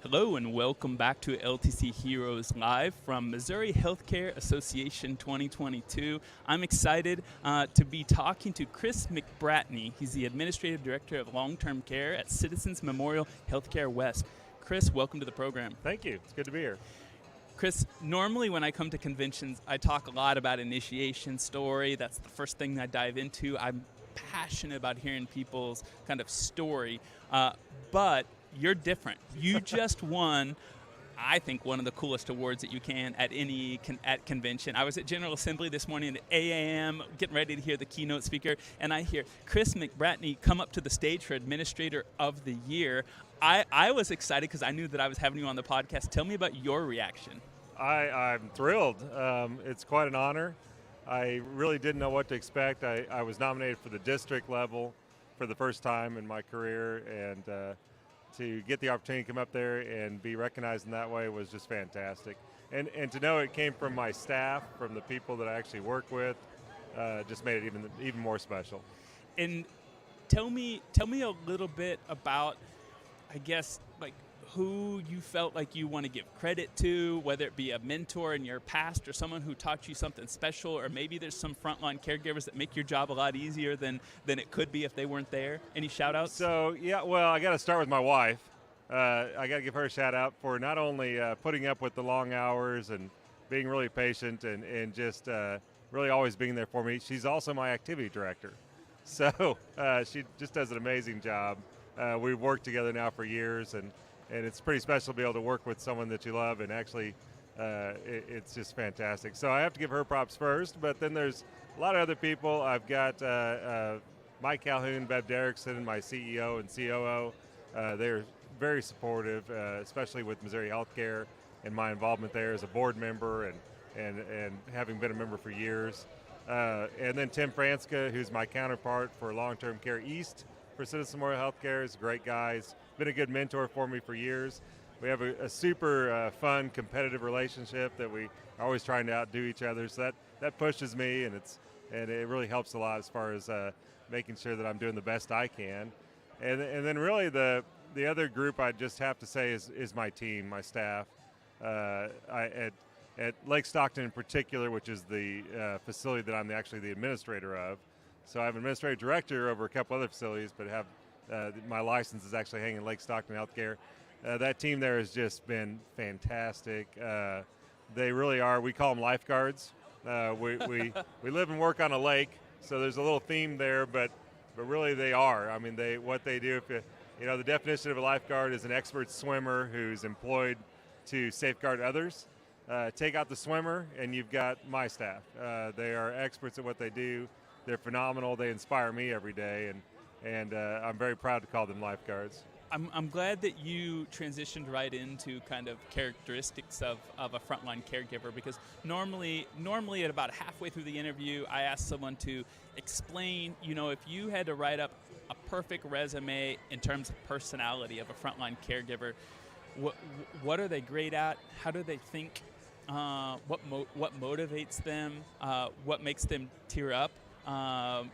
Hello and welcome back to LTC Heroes Live from Missouri Healthcare Association 2022. I'm excited to be talking to Chris McBratney. He's the Administrative Director of Long-Term Care at Citizens Memorial Healthcare West. Chris, welcome to the program. Thank you. It's good to be here. Chris, normally when I come to conventions, I talk a lot about initiation story. That's the first thing I dive into. I'm passionate about hearing people's kind of story, but you're different. You just won, I think, one of the coolest awards that you can at any convention. I was at General Assembly this morning at 8 a.m. getting ready to hear the keynote speaker, and I hear Chris McBratney come up to the stage for Administrator of the Year. I was excited because I knew that I was having you on the podcast. Tell me about your reaction. I'm thrilled. It's quite an honor. I really didn't know what to expect. I was nominated for the district level for the first time in my career, and to get the opportunity to come up there and be recognized in that way was just fantastic. And to know it came from my staff, from the people that I actually work with, just made it even more special. And tell me a little bit about, I guess, like who you felt like you want to give credit to, whether it be a mentor in your past or someone who taught you something special, or maybe there's some frontline caregivers that make your job a lot easier than it could be if they weren't there. Any shout outs? So, yeah, well, I got to start with my wife. I got to give her a shout out for not only putting up with the long hours and being really patient and just really always being there for me. She's also my activity director. So she just does an amazing job. We've worked together now for years, and it's pretty special to be able to work with someone that you love, and actually it's just fantastic. So I have to give her props first, but then there's a lot of other people. I've got Mike Calhoun, Bev Derrickson, my CEO and COO. They're very supportive, especially with Missouri Healthcare and my involvement there as a board member and having been a member for years. And then Tim Franska, who's my counterpart for Long-Term Care East for Citizens Memorial Healthcare, is a great guy. He's been a good mentor for me for years. We have a super fun, competitive relationship that we are always trying to outdo each other. So that pushes me, and it really helps a lot as far as making sure that I'm doing the best I can. And then really the other group I just have to say is my team, my staff. At Lake Stockton in particular, which is the facility that I'm actually the administrator of. So I have an administrative director over a couple other facilities, but have my license is actually hanging in Lake Stockton Healthcare. That team there has just been fantastic. They really are. We call them lifeguards. We live and work on a lake, so there's a little theme there, but really they are. I mean, what they do. If the definition of a lifeguard is an expert swimmer who's employed to safeguard others. Take out the swimmer, and you've got my staff. They are experts at what they do. They're phenomenal. They inspire me every day, and I'm very proud to call them lifeguards. I'm glad that you transitioned right into kind of characteristics of a frontline caregiver, because normally at about halfway through the interview, I ask someone to explain, if you had to write up a perfect resume in terms of personality of a frontline caregiver, what are they great at? How do they think? What motivates them? What makes them tear up? And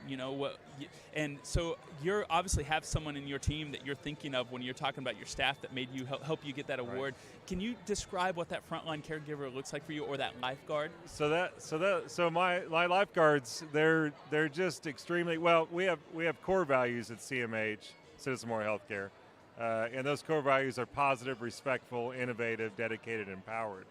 so you obviously have someone in your team that you're thinking of when you're talking about your staff that made you help you get that award. Right. Can you describe what that frontline caregiver looks like for you, or that lifeguard? So my lifeguards, they're just extremely well. We have core values at CMH, Citizens Memorial Healthcare, and those core values are positive, respectful, innovative, dedicated, and empowered.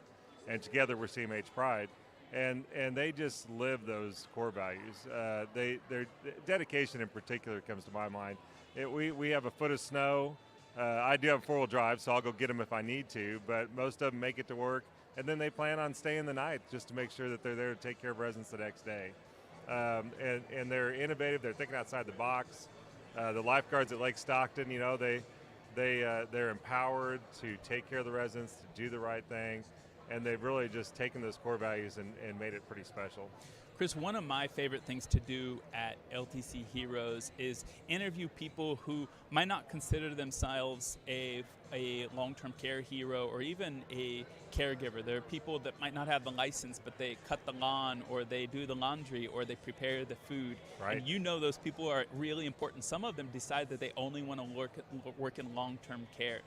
And together we're CMH Pride. And they just live those core values. Their dedication in particular comes to my mind. We have a foot of snow. I do have four-wheel drive, so I'll go get them if I need to, but most of them make it to work, and then they plan on staying the night just to make sure that they're there to take care of residents the next day. And they're innovative. They're thinking outside the box. The lifeguards at Lake Stockton, they're empowered to take care of the residents, to do the right thing. And they've really just taken those core values and made it pretty special. Chris, one of my favorite things to do at LTC Heroes is interview people who might not consider themselves a a long-term care hero or even a caregiver. There are people that might not have the license, but they cut the lawn or they do the laundry or they prepare the food. Right. And you know those people are really important. Some of them decide that they only want to work in long-term care.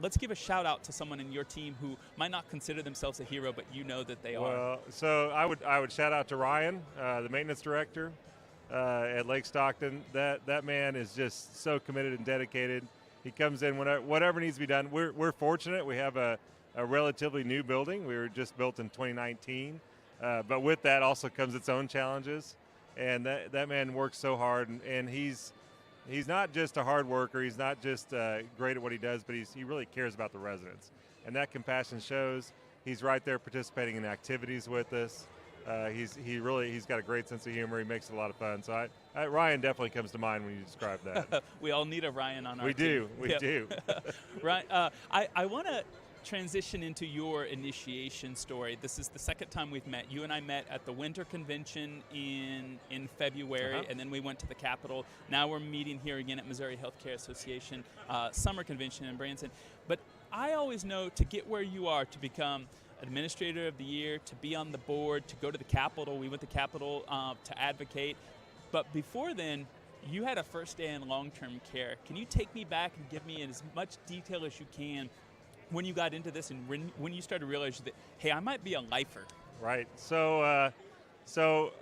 Let's give a shout out to someone in your team who might not consider themselves a hero, but you know that they are. Well, so I would shout out to Ryan, the maintenance director at Lake Stockton. That man is just so committed and dedicated. He comes in whatever needs to be done. We're fortunate. We have a relatively new building. We were just built in 2019, but with that also comes its own challenges. And that man works so hard, and he's not just a hard worker. He's not just great at what he does, but he really cares about the residents. And that compassion shows. He's right there participating in activities with us. He's got a great sense of humor. He makes it a lot of fun. So Ryan definitely comes to mind when you describe that. We all need a Ryan on our We team. We do. Ryan, I want to transition into your initiation story. This is the second time we've met. You and I met at the winter convention in February, and then we went to the Capitol. Now we're meeting here again at Missouri Healthcare Association summer convention in Branson. But I always know to get where you are, to become Administrator of the Year, to be on the board, to go to the Capitol. We went to Capitol to advocate. But before then, you had a first day in long-term care. Can you take me back and give me in as much detail as you can when you got into this and when you started to realize that, hey, I might be a lifer? Right. So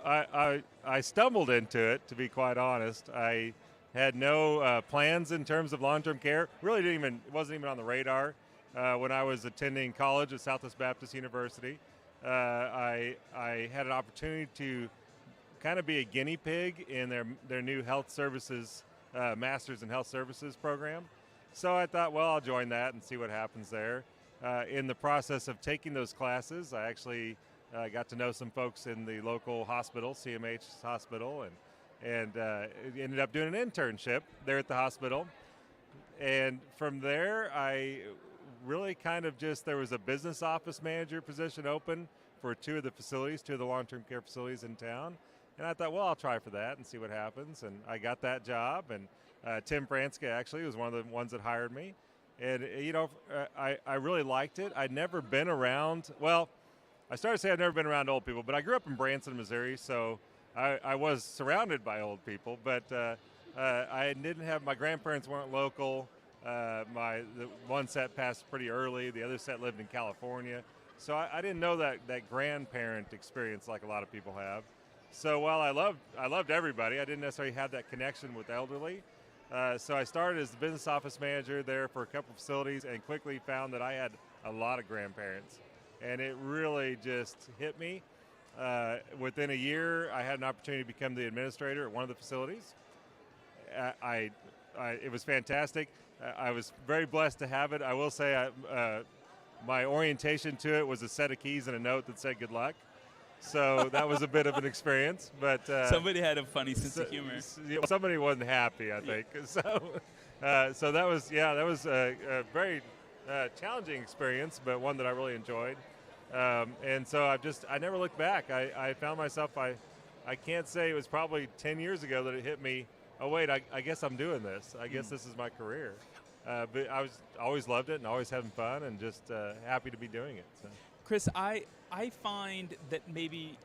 I stumbled into it, to be quite honest. I had no plans in terms of long-term care. Really it wasn't even on the radar. When I was attending college at Southwest Baptist University, I had an opportunity to kind of be a guinea pig in their new health services, Masters in Health Services program. So I thought, well, I'll join that and see what happens there. In the process of taking those classes, I actually got to know some folks in the local hospital, CMH hospital, and ended up doing an internship there at the hospital. And from there, I really kind of there was a business office manager position open for two of the long-term care facilities in town. And I thought, well, I'll try for that and see what happens. And I got that job. And Tim Franska actually was one of the ones that hired me. And, I really liked it. I'd never been around, well, I started to say I've never been around old people, but I grew up in Branson, Missouri, so I was surrounded by old people. But I didn't have, my grandparents weren't local. The one set passed pretty early. The other set lived in California. So I didn't know that grandparent experience like a lot of people have. So while I loved everybody, I didn't necessarily have that connection with elderly. So I started as the business office manager there for a couple facilities and quickly found that I had a lot of grandparents. And it really just hit me. Within a year, I had an opportunity to become the administrator at one of the facilities. It was fantastic. I was very blessed to have it. I will say my orientation to it was a set of keys and a note that said good luck. So that was a bit of an experience, but somebody had a funny sense of humor. Somebody wasn't happy, I think. So that was a very challenging experience, but one that I really enjoyed. And so I never looked back. I found myself. I can't say it was probably 10 years ago that it hit me. Oh wait, I guess I'm doing this. I guess this is my career. But I always loved it and always having fun and just happy to be doing it. So. Chris, I find that maybe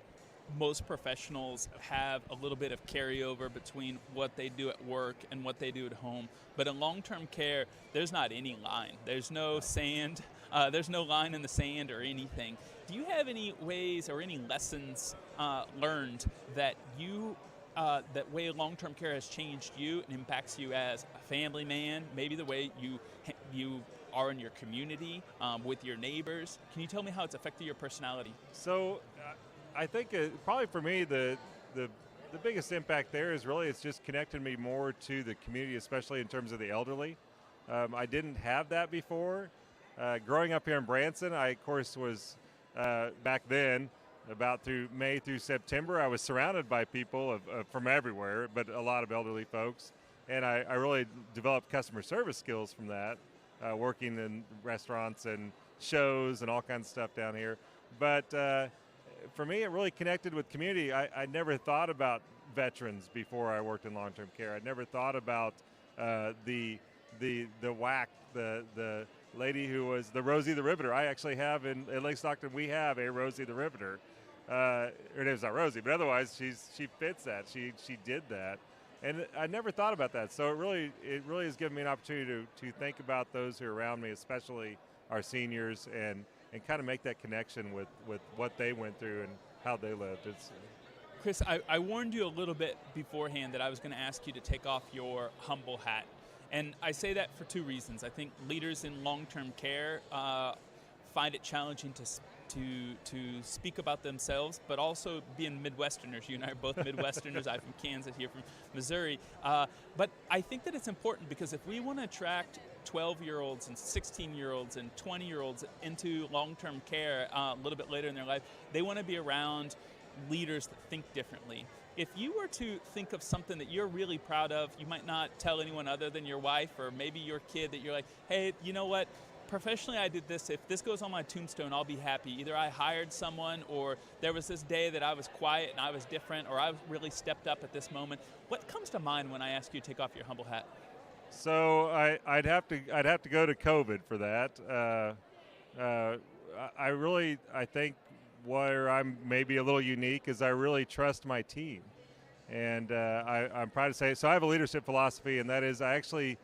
most professionals have a little bit of carryover between what they do at work and what they do at home. But in long-term care, there's not any line. There's no sand. There's no line in the sand or anything. Do you have any ways or any lessons learned that that way long-term care has changed you and impacts you as a family man, maybe the way you are in your community, with your neighbors? Can you tell me how it's affected your personality? So I think probably for me the biggest impact there is really it's just connected me more to the community, especially in terms of the elderly. I didn't have that before. Growing up here in Branson, I of course was back then about through May through September, I was surrounded by people from everywhere, but a lot of elderly folks. And I really developed customer service skills from that, working in restaurants and shows and all kinds of stuff down here. But for me, it really connected with community. I never thought about veterans before I worked in long-term care. I never thought about the the whack, the lady who was the Rosie the Riveter. I actually have in Lake Stockton, we have a Rosie the Riveter. Her name's not Rosie, but otherwise she fits that. She did that, and I never thought about that. So it really has given me an opportunity to think about those who are around me, especially our seniors, and kind of make that connection with what they went through and how they lived. Chris, I warned you a little bit beforehand that I was going to ask you to take off your humble hat. And I say that for two reasons. I think leaders in long-term care find it challenging to speak about themselves, but also being Midwesterners. You and I are both Midwesterners. I'm from Kansas, here from Missouri. But I think that it's important because if we want to attract 12-year-olds and 16-year-olds and 20-year-olds into long-term care a little bit later in their life, they want to be around leaders that think differently. If you were to think of something that you're really proud of, you might not tell anyone other than your wife or maybe your kid, that you're like, hey, you know what? Professionally, I did this. If this goes on my tombstone, I'll be happy. Either I hired someone, or there was this day that I was quiet and I was different, or I really stepped up at this moment. What comes to mind when I ask you to take off your humble hat? So I'd have to go to COVID for that. I think where I'm maybe a little unique is I really trust my team, and I'm proud to say. So I have a leadership philosophy, and that is I actually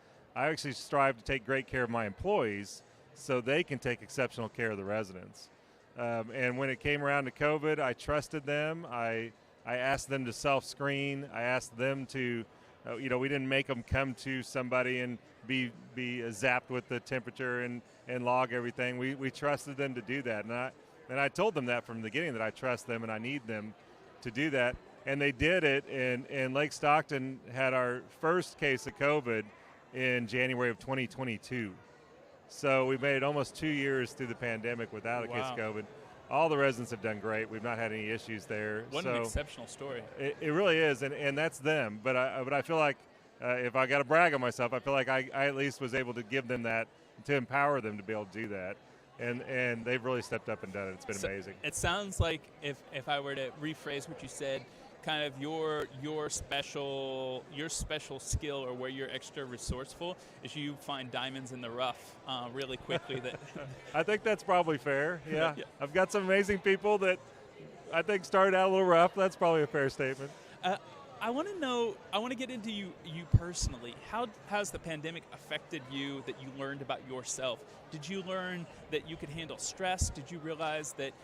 strive to take great care of my employees, so they can take exceptional care of the residents. And when it came around to COVID, I trusted them. I asked them to self-screen. I asked them to, we didn't make them come to somebody and be zapped with the temperature and log everything. We trusted them to do that, and I told them that from the beginning, that I trust them and I need them to do that. And they did it, and Lake Stockton had our first case of COVID in January of 2022. So we made it almost 2 years through the pandemic without a case of COVID. All the residents have done great. We've not had any issues there. What an exceptional story. It really is, and that's them. But I feel like if I got to brag on myself, I feel like I at least was able to give them that, to empower them to be able to do that. And they've really stepped up and done it. It's been amazing. It sounds like, if I were to rephrase what you said, kind of your special skill, or where you're extra resourceful, is you find diamonds in the rough really quickly. That I think that's probably fair. Yeah. I've got some amazing people that I think started out a little rough. That's probably a fair statement. I want to get into you personally. How has the pandemic affected you, that you learned about yourself? Did you learn that you could handle stress? Did you realize that,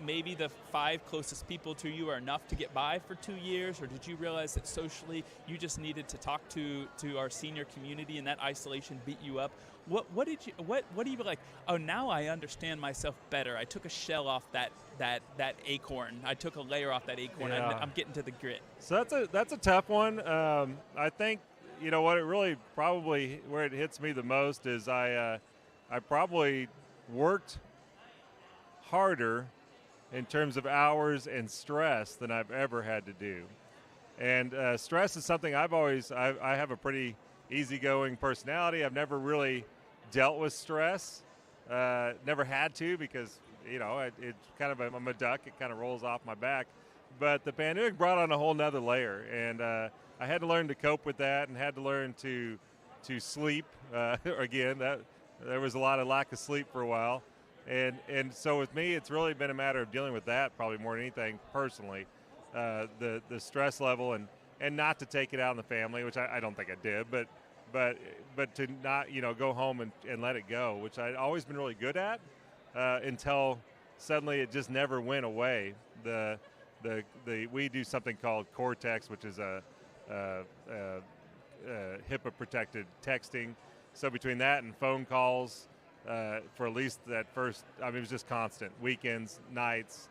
maybe the 5 closest people to you are enough to get by for 2 years? Or did you realize that socially you just needed to talk to our senior community, and that isolation beat you up? What do you like? Oh, now I understand myself better. I took a shell off that acorn. I took a layer off that acorn. Yeah. I'm getting to the grit. So that's a tough one. I think what it really probably, where it hits me the most is I probably worked harder in terms of hours and stress than I've ever had to do. And stress is something I have a pretty easygoing personality. I've never really dealt with stress. Never had to, because it's kind of I'm a duck. It kind of rolls off my back. But the pandemic brought on a whole nother layer, and I had to learn to cope with that, and had to learn to sleep. Again, that there was a lot of lack of sleep for a while, and so with me, it's really been a matter of dealing with that probably more than anything personally, the stress level, and not to take it out on the family, which I don't think I did, but to not go home and let it go, which I'd always been really good at, until suddenly it just never went away. We do something called Cortex, which is a HIPAA protected texting. So between that and phone calls, for at least that first, it was just constant. Weekends, nights,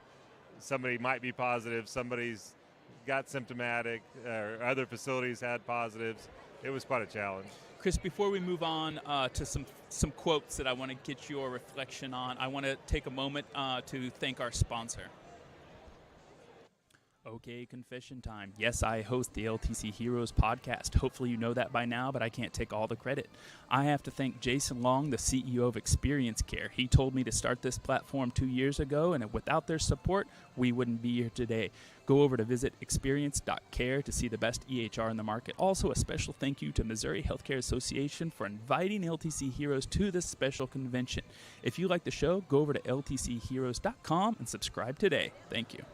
somebody might be positive, somebody's got symptomatic, or other facilities had positives. It was quite a challenge. Chris, before we move on to some quotes that I want to get your reflection on, I want to take a moment to thank our sponsor. Okay, confession time. Yes, I host the LTC Heroes podcast. Hopefully you know that by now, but I can't take all the credit. I have to thank Jason Long, the CEO of Experience Care. He told me to start this platform 2 years ago, and without their support, we wouldn't be here today. Go over to visit experience.care to see the best EHR in the market. Also, a special thank you to Missouri Healthcare Association for inviting LTC Heroes to this special convention. If you like the show, go over to ltcheroes.com and subscribe today. Thank you.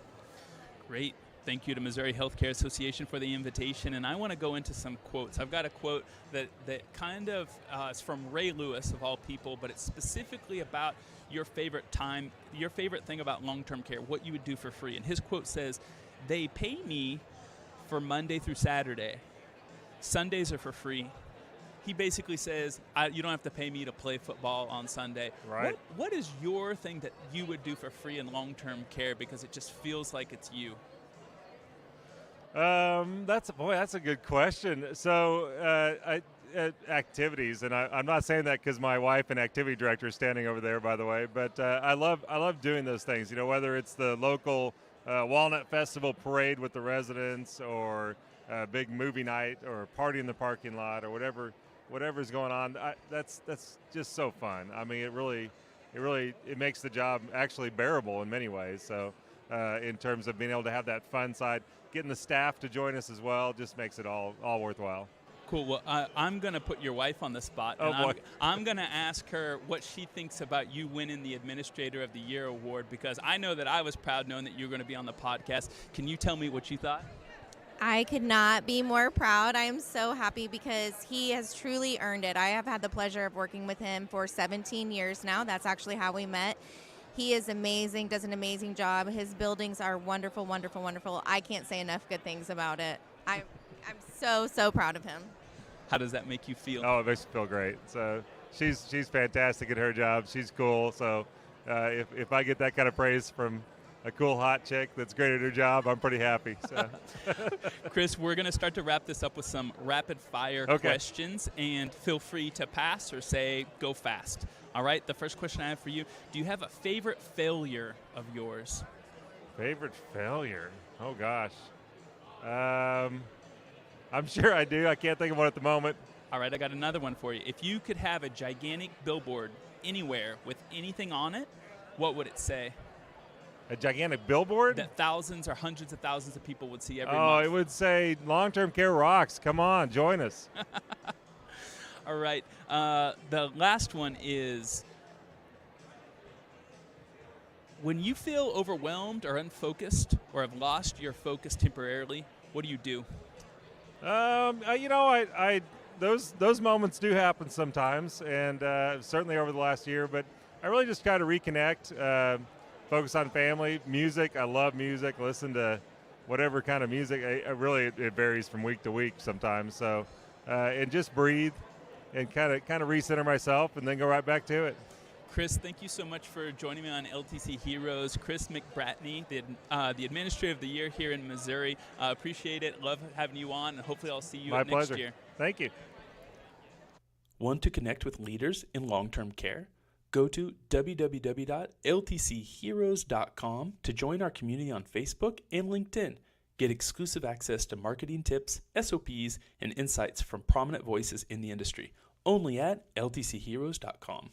Great. Thank you to Missouri Healthcare Association for the invitation. And I want to go into some quotes. I've got a quote that kind of is from Ray Lewis, of all people, but it's specifically about your favorite thing about long-term care, what you would do for free. And his quote says, "They pay me for Monday through Saturday. Sundays are for free." He basically says, you don't have to pay me to play football on Sunday. Right. What is your thing that you would do for free in long-term care because it just feels like it's you? That's a good question. So, activities, and I'm not saying that because my wife and activity director is standing over there, by the way. But I love doing those things. Whether it's the local Walnut Festival parade with the residents, or a big movie night, or a party in the parking lot, or whatever's going on. That's just so fun. I mean, it makes the job actually bearable in many ways. So, in terms of being able to have that fun side. Getting the staff to join us as well just makes it all worthwhile. Cool. Well, I'm going to put your wife on the spot. Oh, boy. I'm going to ask her what she thinks about you winning the Administrator of the Year award, because I know that I was proud knowing that you were going to be on the podcast. Can you tell me what you thought? I could not be more proud. I am so happy because he has truly earned it. I have had the pleasure of working with him for 17 years now. That's actually how we met. He is amazing, does an amazing job. His buildings are wonderful, wonderful, wonderful. I can't say enough good things about it. I'm so proud of him. How does that make you feel? Oh, it makes me feel great. So she's fantastic at her job. She's cool. So if I get that kind of praise from a cool hot chick that's great at her job, I'm pretty happy. So. Chris, we're going to start to wrap this up with some rapid fire questions, and feel free to pass or say go fast. All right, the first question I have for you, do you have a favorite failure of yours? Favorite failure? Oh, gosh. I'm sure I do. I can't think of one at the moment. All right, I got another one for you. If you could have a gigantic billboard anywhere with anything on it, what would it say? A gigantic billboard? That thousands or hundreds of thousands of people would see every month. Oh, it would say long-term care rocks. Come on, join us. All right. The last one is, when you feel overwhelmed or unfocused or have lost your focus temporarily, what do you do? Those moments do happen sometimes, and certainly over the last year. But I really just try to reconnect, focus on family, music. I love music. Listen to whatever kind of music. It varies from week to week sometimes. So, and just breathe. And kind of recenter myself, and then go right back to it. Chris, thank you so much for joining me on LTC Heroes. Chris McBratney, the Administrator of the Year here in Missouri. Appreciate it. Love having you on, and hopefully I'll see you My next pleasure. year. Thank you. Want to connect with leaders in long-term care? Go to www.ltcheroes.com to join our community on Facebook and LinkedIn. Get exclusive access to marketing tips, SOPs, and insights from prominent voices in the industry. Only at ltcheroes.com.